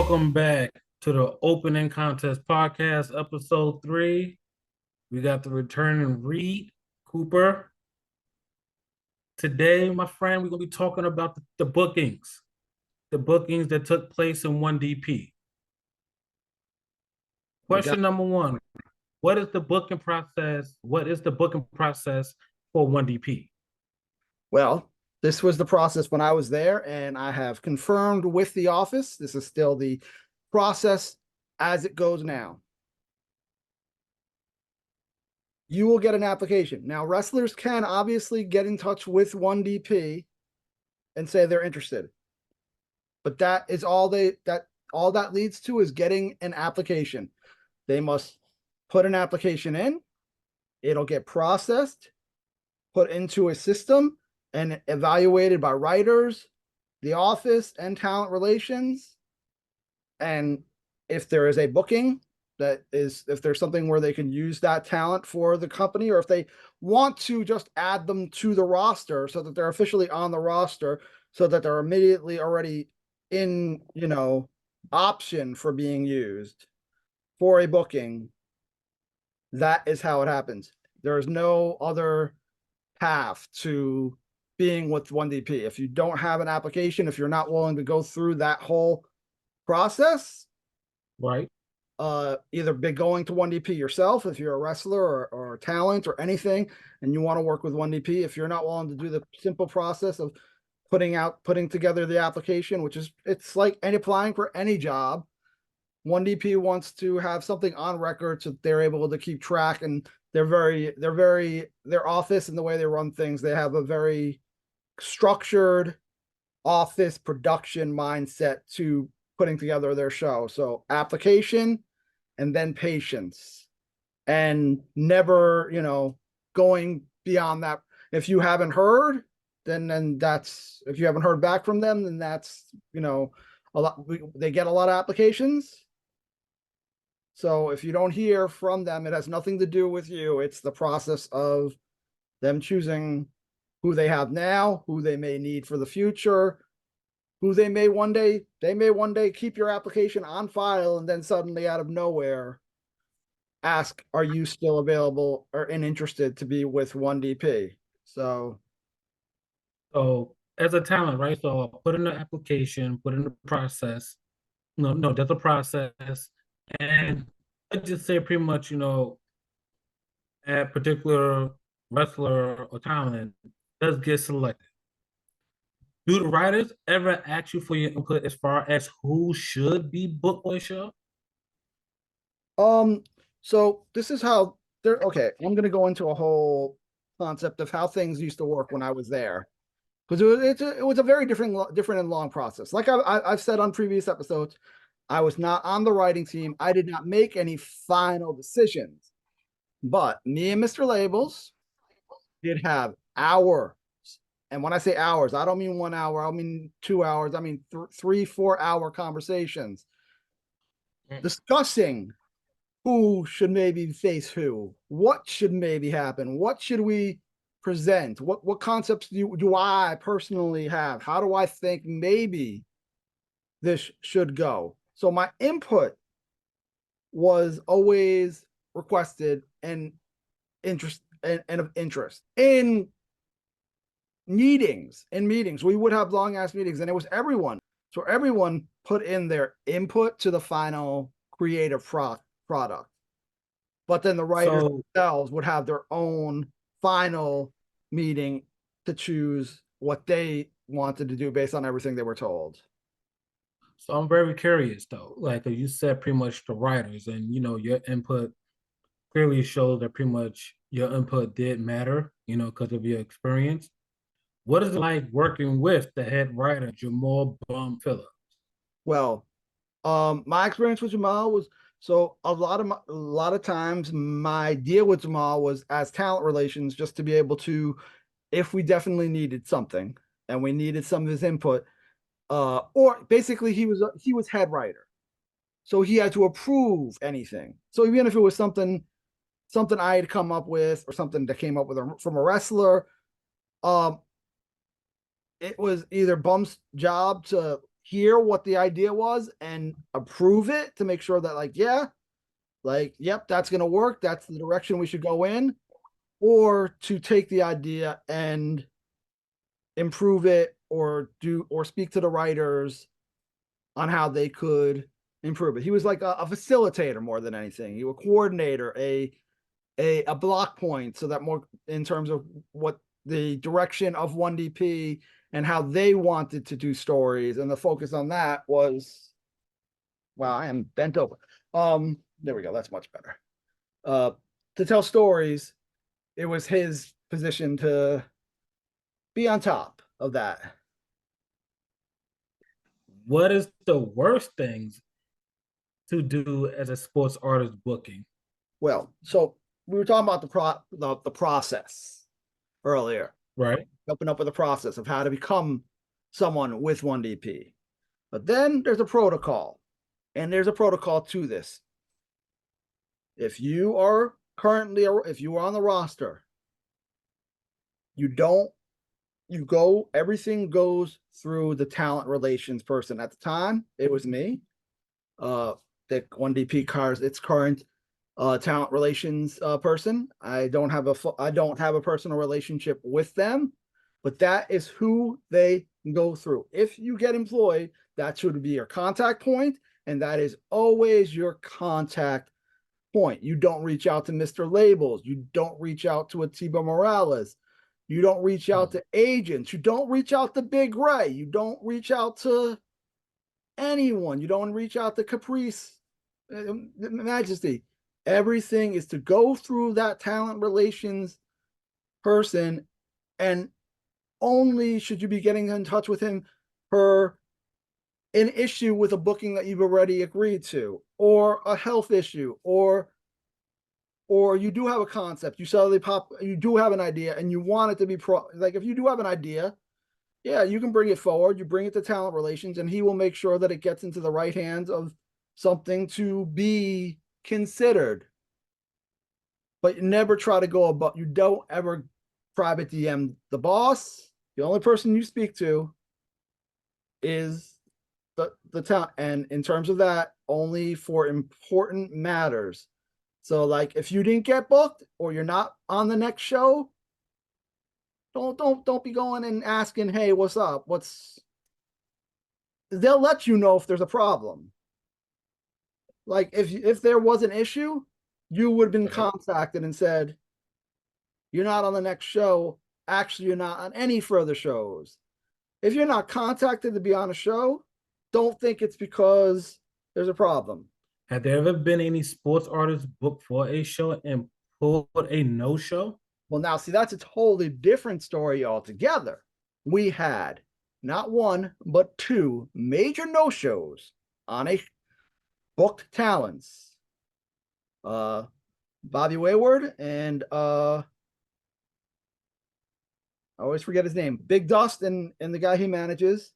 Welcome back to the Opening Contest Podcast, episode 3. We got the returning Reed Cooper. Today, my friend, we're going to be talking about the bookings that took place in 1DP. We got Question number one. What is the booking process? What is the booking process for 1DP? well, this was the process when I was there, and I have confirmed with the office. This is still the process as it goes now. You will get an application. Now, wrestlers can obviously get in touch with 1DP and say they're interested. But that is all that leads to is getting an application. They must put an application in, it'll get processed, put into a system, and evaluated by writers, the office, and talent relations. And if there is a booking if there's something where they can use that talent for the company, or if they want to just add them to the roster so that they're officially on the roster, so that they're immediately already in, option for being used for a booking, that is how it happens. There is no other path to being with 1DP. If you don't have an application, if you're not willing to go through that whole process, Right? either be going to 1DP yourself if you're a wrestler or a talent or anything, and you want to work with 1DP, if you're not willing to do the simple process of putting together the application, which is, it's like any applying for any job. 1DP wants to have something on record so they're able to keep track, and their office and the way they run things, they have a very structured office production mindset to putting together their show. So application and then patience, and never, going beyond that. If you haven't heard, then that's, if you haven't heard back from them, then that's, a lot. They get a lot of applications. So if you don't hear from them, it has nothing to do with you. It's the process of them choosing who they have now, who they may need for the future, who they may one day keep your application on file, and then suddenly out of nowhere ask, are you still available or interested to be with 1DP? So As a talent, right? So I'll put in the application, put in the process. No, there's a process. And I just say pretty much, a particular wrestler or talent does get selected. Do the writers ever ask you for your input as far as who should be booked on the show? Um, so this is how they're okay. I'm gonna go into a whole concept of how things used to work when I was there, because it was a very different and long process. Like I've said on previous episodes, I was not on the writing team. I did not make any final decisions, but me and Mr. Labels did have hours. And when I say hours, I don't mean 1 hour. I mean 2 hours. I mean 3, 4 hour conversations discussing who should maybe face who, what should maybe happen, what should we present, what concepts do I personally have, how do I think maybe this should go. So my input was always requested and interest and of interest in meetings. We would have long ass meetings, and it was everyone. So everyone put in their input to the final creative product. But then the writers So, themselves would have their own final meeting to choose what they wanted to do based on everything they were told. so I'm very curious though. Like you said, pretty much the writers, and your input clearly shows that pretty much your input did matter, because of your experience. What is it like working with the head writer, Jamal Bum Phillips? Well, my experience with Jamal was, so a lot of times my deal with Jamal was as talent relations, just to be able to, if we definitely needed something and we needed some of his input, or basically he was head writer, so he had to approve anything. So even if it was something I had come up with, or something that came up with from a wrestler, um, it was either Bum's job to hear what the idea was and approve it to make sure that like, yeah, like, yep, that's going to work. That's the direction we should go in, or to take the idea and improve it or speak to the writers on how they could improve it. He was like a facilitator more than anything. He was a coordinator, a block point, so that more in terms of what the direction of 1DP and how they wanted to do stories, and the focus on that was, wow, I am bent over. There we go. That's much better. To tell stories, it was his position to be on top of that. What is the worst things to do as a sports artist booking? Well, so we were talking about the process earlier, Right. open up with the process of how to become someone with 1DP. But then there's a protocol, and there's a protocol to this. If you are on the roster, everything goes through the talent relations person. At the time, it was me. The 1DP cars, its current talent relations person. I don't have a personal relationship with them, but that is who they go through. If you get employed, that should be your contact point, and that is always your contact point. You don't reach out to Mr. Labels. You don't reach out to Atiba Morales. You don't reach out to agents. You don't reach out to Big Ray. You don't reach out to anyone. You don't reach out to Caprice, Majesty. Everything is to go through that talent relations person, and only should you be getting in touch with him for an issue with a booking that you've already agreed to, or a health issue, or you do have a concept, you do have an idea, and you want it to be like, if you do have an idea, yeah, you can bring it forward. You bring it to talent relations, and he will make sure that it gets into the right hands of something to be considered. But you never try to go above. You don't ever private DM the boss. The only person you speak to is the talent, and in terms of that, only for important matters. So, like, if you didn't get booked or you're not on the next show, don't be going and asking, hey, what's up? They'll let you know if there's a problem. Like, if there was an issue, you would have been contacted and said, you're not on the next show. Actually, you're not on any further shows. If you're not contacted to be on a show, don't think it's because there's a problem. Have there ever been any sports artists booked for a show and pulled a no-show? Well, now, see, that's a totally different story altogether. We had not one, but two major no-shows on a booked talents. Bobby Wayward and I always forget his name. Big Dust and the guy he manages.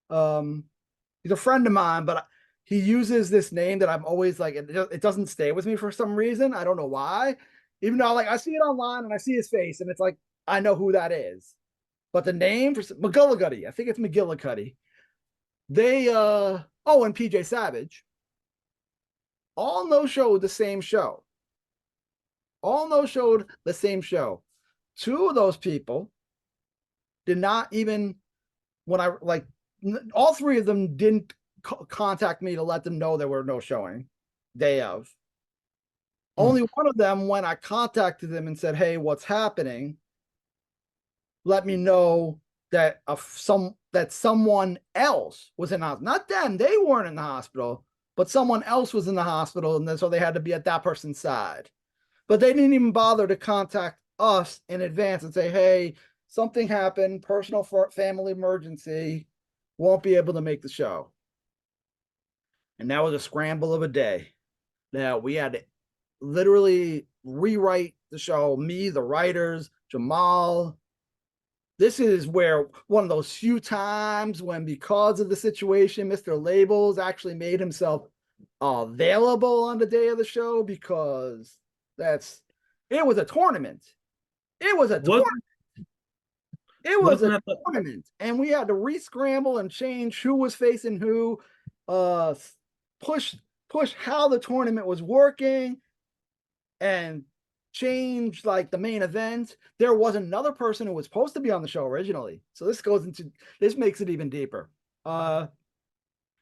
He's a friend of mine, but he uses this name that I'm always like, it doesn't stay with me for some reason. I don't know why. Even though like I see it online and I see his face and it's like, I know who that is. But the name for McGillicuddy, I think it's McGillicuddy. They and PJ Savage all no-showed the same show. All no-showed the same show. Two of those people did not even, when I like, all three of them didn't contact me to let them know there were no showing day of. Only one of them, when I contacted them and said, hey, what's happening, let me know that someone else was in the hospital. Not them, they weren't in the hospital, but someone else was in the hospital, and then so they had to be at that person's side. But they didn't even bother to contact us in advance and say, hey, something happened, personal family emergency, won't be able to make the show. And that was a scramble of a day. Now, we had to literally rewrite the show, me, the writers, Jamal. This is where one of those few times when, because of the situation, Mr. Labels actually made himself available on the day of the show, because it was a tournament. It was a tournament. It was Wasn't a that the tournament, and we had to re-scramble and change who was facing who, uh, push push how the tournament was working, and change like the main event. There was another person who was supposed to be on the show originally, so this makes it even deeper. I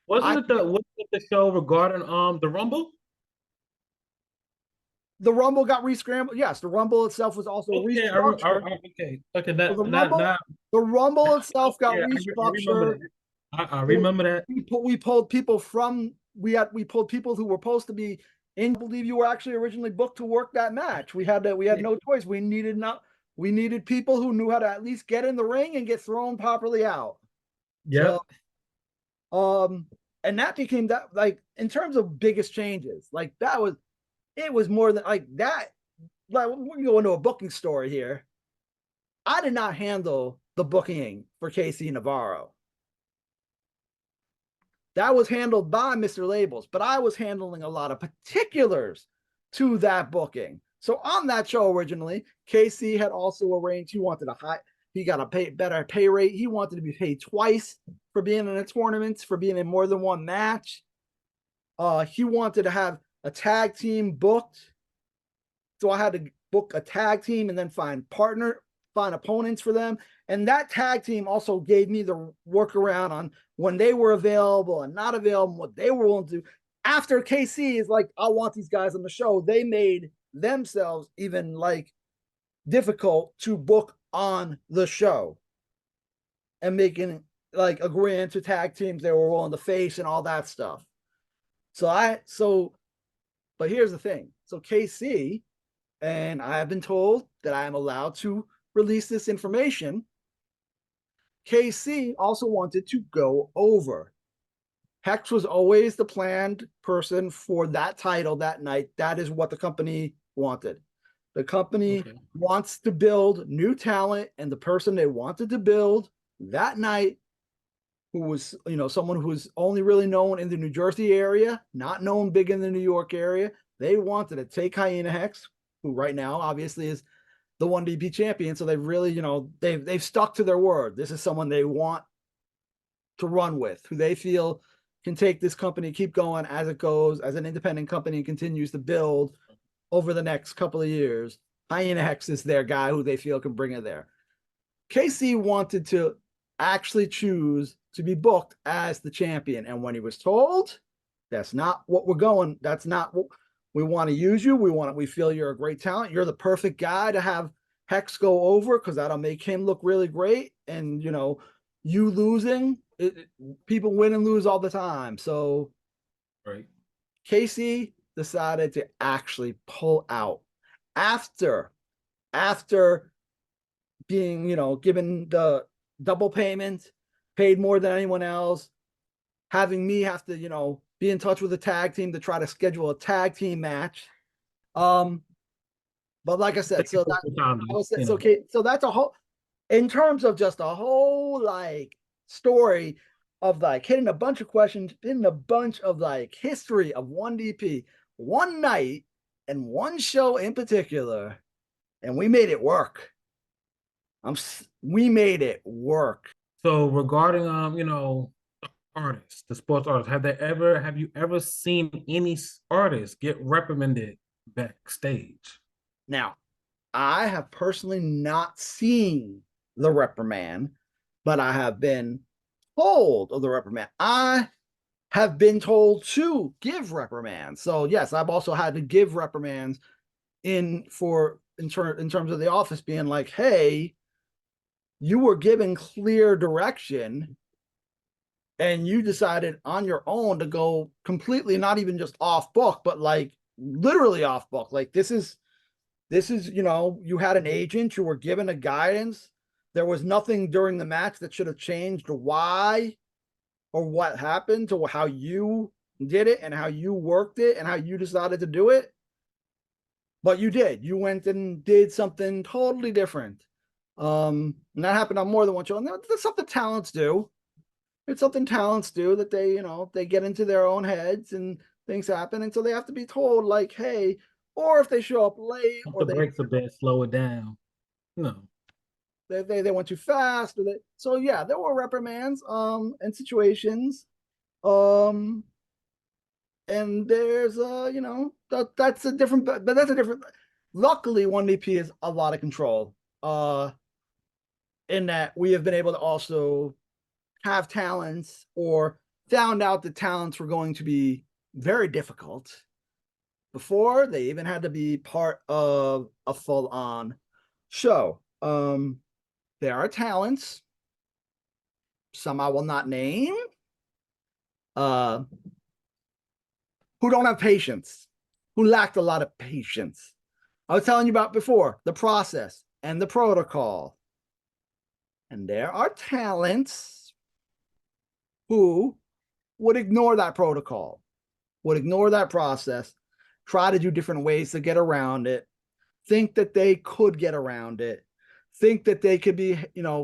wasn't it the show regarding the Rumble? The Rumble got re-scrambled. Yes, the Rumble itself was also Okay, restructured. okay. So That not not The Rumble itself got yeah, I remember restructured. that. I remember that. We pulled people from we pulled people who were supposed to be in. I believe you were actually originally booked to work that match. We had no choice. We needed people who knew how to at least get in the ring and get thrown properly out. So Yep. um and that became that, like, in terms of biggest changes, like that was, it was more than like that. Like, we're going to go into a booking story here. I did not handle the booking for KC Navarro. That was handled by Mr. Labels, but I was handling a lot of particulars to that booking. So on that show originally, KC had also arranged, he got a better pay rate. He wanted to be paid twice for being in a tournament, for being in more than one match. He wanted to have a tag team booked. So I had to book a tag team and then find opponents for them. And that tag team also gave me the workaround on when they were available and not available, what they were willing to do. After KC is like, I want these guys on the show, they made themselves even like difficult to book on the show and making like agreeing to tag teams they were willing to face and all that stuff. But here's the thing. So KC, and I have been told that I am allowed to release this information. KC also wanted to go over. Hex was always the planned person for that title that night. That is what the company wanted. The company wants to build new talent, and the person they wanted to build that night, who was, someone who was only really known in the New Jersey area, not known big in the New York area, they wanted to take Hyena Hex, who right now obviously is the 1DP champion. So they've really, they've stuck to their word. This is someone they want to run with, who they feel can take this company, keep going as it goes, as an independent company, and continues to build over the next couple of years. Hyena Hex is their guy who they feel can bring it there. KC wanted to actually choose to be booked as the champion. And when he was told, that's not what we're going, that's not what we want to use you. We feel you're a great talent. You're the perfect guy to have Hex go over, because that'll make him look really great. And, you losing, people win and lose all the time. So Right. KC decided to actually pull out after being, given the double payment, paid more than anyone else, having me have to, be in touch with the tag team to try to schedule a tag team match. But like I said, so that's a whole, in terms of just a whole like story of like hitting a bunch of questions, hitting a bunch of like history of 1DP, one night and one show in particular, and we made it work. We made it work. So regarding artists, the sports artists, have you ever seen any artists get reprimanded backstage? Now, I have personally not seen the reprimand, but I have been told of the reprimand. I have been told to give reprimands. So yes, I've also had to give reprimands in terms of the office being like, hey, you were given clear direction and you decided on your own to go completely, not even just off book, but like literally off book. Like this is, you had an agent, you were given a guidance. There was nothing during the match that should have changed why or what happened to how you did it and how you worked it and how you decided to do it. But you did. You went and did something totally different. And that happened on more than one show. And that's something talents do. It's something talents do, that they get into their own heads and things happen. And so they have to be told like, hey, or if they show up late, Pump or the brakes a bit, slow it down. No. they went too fast, so yeah, there were reprimands and situations. Um and there's that's a different, but that's a different. Luckily, 1DP is a lot of control. In that we have been able to also have talents, or found out that talents were going to be very difficult before they even had to be part of a full-on show. There are talents, some I will not name, uh, who don't have patience, who lacked a lot of patience. I was telling you about before, the process and the protocol. And there are talents who would ignore that protocol, would ignore that process, try to do different ways to get around it, think that they could get around it, think that they could be,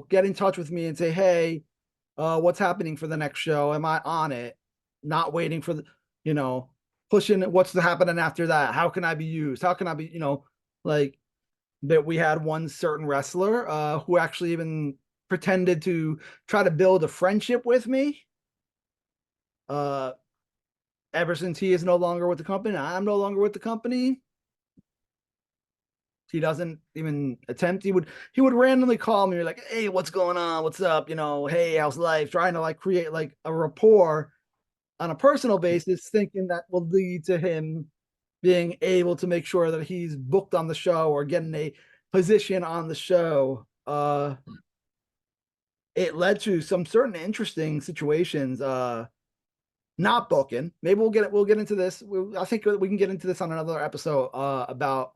get in touch with me and say, hey, what's happening for the next show? Am I on it? Not waiting for the, pushing what's happening after that. How can I be used? How can I be, like that we had one certain wrestler who actually even pretended to try to build a friendship with me. Ever since he is no longer with the company, I'm no longer with the company. He doesn't even attempt. He would randomly call me like, "Hey, what's going on? What's up? Hey, how's life?" Trying to like create like a rapport on a personal basis, thinking that will lead to him being able to make sure that he's booked on the show or getting a position on the show. It led to some certain interesting situations. Not booking. Maybe we'll get into this. I think we can get into this on another episode about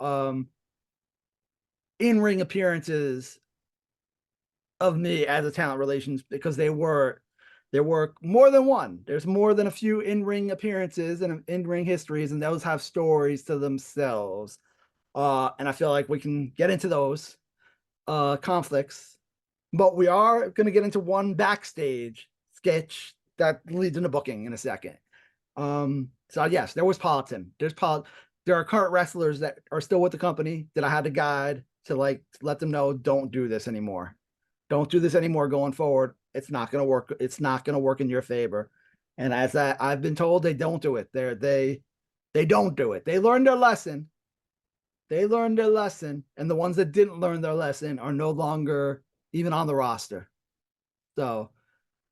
in-ring appearances of me as a talent relations, because there were more than one. There's more than a few in-ring appearances and in-ring histories, and those have stories to themselves. And I feel like we can get into those conflicts, but we are going to get into one backstage sketch that leads into booking in a second. So yes, there was Politan. There are current wrestlers that are still with the company that I had to guide to like let them know, don't do this anymore. Don't do this anymore going forward. It's not going to work. It's not going to work in your favor. And as I've been told, they don't do it. They don't do it. They learned their lesson. They learned their lesson, and the ones that didn't learn their lesson are no longer even on the roster. So,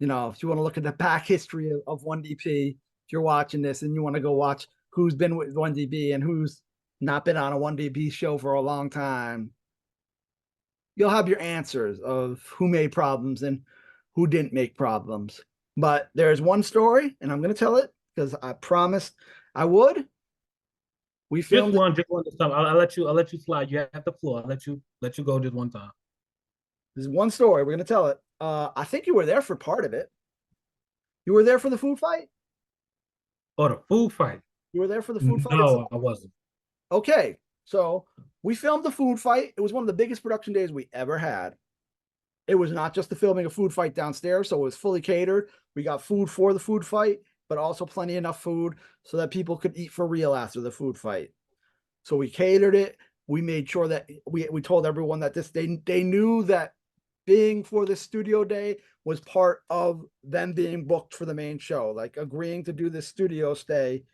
if you want to look at the back history of 1DP, if you're watching this and you want to go watch who's been with 1DP and who's not been on a 1DP show for a long time, you'll have your answers of who made problems and who didn't make problems. But there's one story, and I'm going to tell it because I promised I would. We filmed just one this time. I'll let you slide. You have the floor. I'll let you go just one time. There's one story. We're going to tell it. I think you were there for part of it. You were there for the food fight? Oh, the food fight. You were there for the food fight? No, I wasn't. Okay. So we filmed the food fight. It was one of the biggest production days we ever had. It was not just the filming of food fight downstairs, so it was fully catered. We got food for the food fight, but also plenty enough food so that people could eat for real after the food fight. So we catered it. We made sure that we told everyone that they knew that being for the studio day was part of them being booked for the main show, like agreeing to do this studio stay.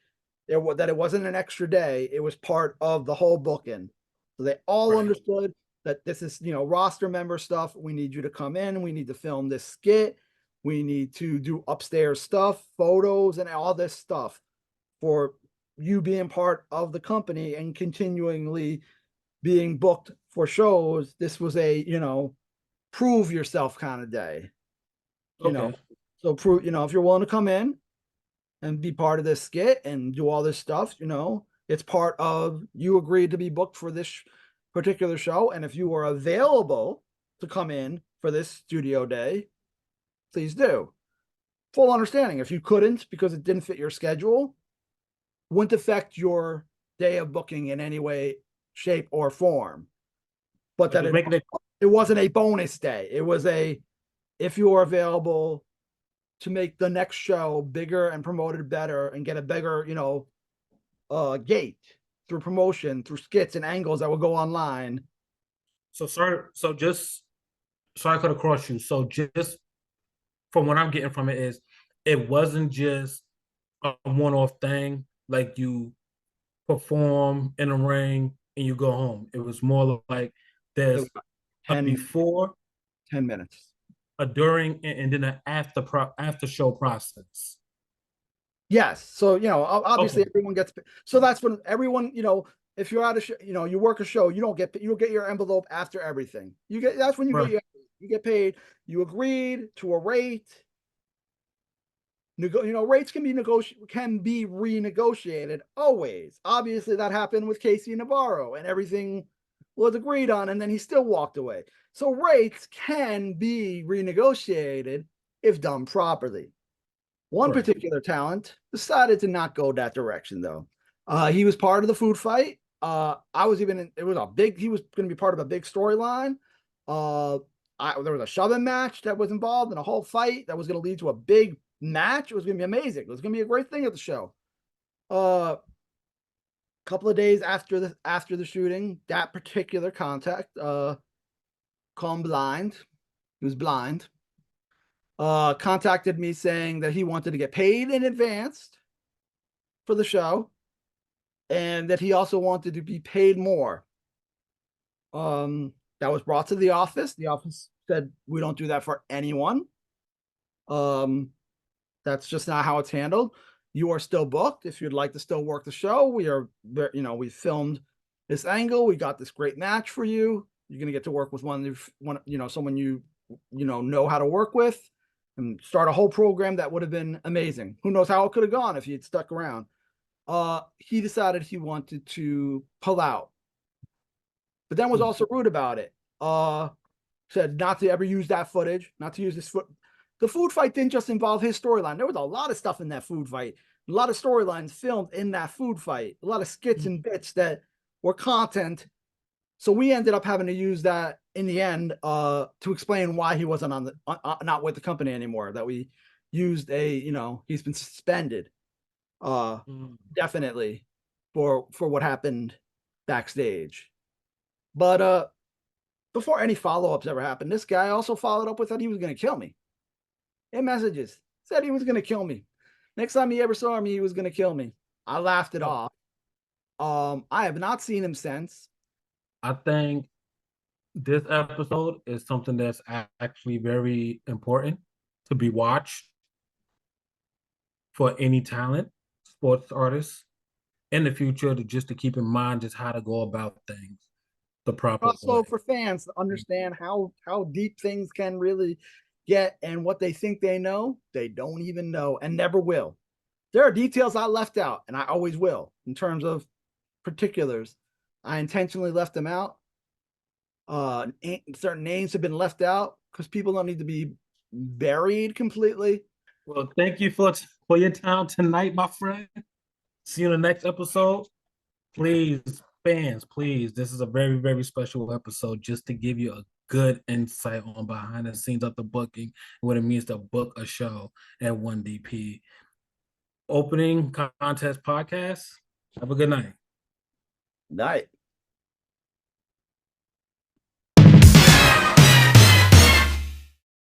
That it wasn't an extra day. It was part of the whole booking. So they all understood that this is, roster member stuff. We need you to come in. We need to film this skit. We need to do upstairs stuff, photos, and all this stuff for you being part of the company and continually being booked for shows. This was a, prove yourself kind of day. So prove, if you're willing to come in and be part of this skit and do all this stuff, it's part of you agreed to be booked for this particular show. And if you are available to come in for this studio day, please do. Full understanding. If you couldn't because it didn't fit your schedule, wouldn't affect your day of booking in any way, shape, or form. But that it wasn't a bonus day. It was if you are available to make the next show bigger and promoted better and get a bigger, gate through promotion, through skits and angles that will go online. So sorry. So just sorry I cut across you. So just from what I'm getting from it is, it wasn't just a one-off thing, like you perform in a ring and you go home. It was more like It there's was a 10, before, 10 minutes. a during, and then an after show process. Yes. So, obviously Okay, everyone gets, so that's when everyone, if you're at a show, you work a show, you don't get your envelope after everything. That's when right, you get paid. You agreed to a rate. Rates can be renegotiated always. Obviously, that happened with Casey Navarro, and everything was agreed on, and then he still walked away. So rates can be renegotiated if done properly. One right. particular talent decided to not go that direction, though. He was part of the food fight. I was even in, it was a big. He was going to be part of a big storyline. Uh, there was a shoving match that was involved in a whole fight that was going to lead to a big match. It was going to be amazing. It was going to be a great thing at the show. A couple of days after the shooting, that particular contact, called blind. He was blind. Contacted me saying that he wanted to get paid in advance for the show, and that he also wanted to be paid more. That was brought to the office. The office said we don't do that for anyone. Um, that's just not how it's handled. You are still booked if you'd like to still work the show. We filmed this angle. We got this great match for you. You're gonna get to work with someone know how to work with, and start a whole program that would have been amazing. Who knows how it could have gone if he'd stuck around. He decided he wanted to pull out, but then was also rude about it. Said not to ever use that footage, not to use this foot. The food fight didn't just involve his storyline. There was a lot of stuff in that food fight, a lot of storylines filmed in that food fight, a lot of skits and bits that were content. So we ended up having to use that in the end to explain why he wasn't not with the company anymore. That we used he's been suspended. Definitely for what happened backstage. But before any follow-ups ever happened, this guy also followed up with that he was going to kill me in messages. Said he was going to kill me. Next time he ever saw me, he was going to kill me. I laughed it off. I have not seen him since. I think this episode is something that's actually very important to be watched for any talent, sports artists in the future, to keep in mind just how to go about things the proper Also, way. for fans to understand how deep things can really get, and what they think they know, they don't even know and never will. There are details I left out, and I always will, in terms of particulars. I intentionally left them out. Certain names have been left out because people don't need to be buried completely. Well, thank you for your time tonight, my friend. See you in the next episode. Please, fans, please, this is a very, very special episode just to give you a good insight on behind the scenes of the booking and what it means to book a show at 1DP. Opening Contest Podcast. Have a good night. Night.